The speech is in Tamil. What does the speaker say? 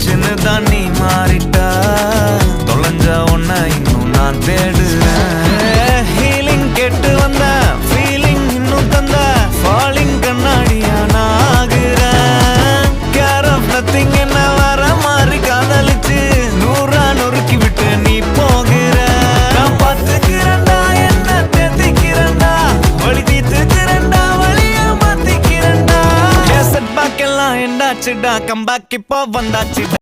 போச்சுன்னு தான் நீ மாறிட்டா. தொலைஞ்சா உன்னை இன்னும் நான் தேடுறேன். ஹீலிங் கேட்டு வந்த ஃபீலிங் இன்னும் தந்த ஃபாலிங் கண்ணாடியா நான் ஆகுறேன். கேர் ஆஃப் நத்திங் என்ன வர மாதிரி காதலிச்சு நூறா நொறுக்கி விட்டு நீ போகிற. நான் பார்த்துக்கிறேன்டா, என்ன தேத்திக்கிறேன்டா, வழி தீர்த்துக்கிறேன்டா, வழியா மாத்திக்கிறேன்டா. செட் பேக் எல்லாம் எண்டாச்சுடா, கம்பேக் இப்போ வந்தாச்சு.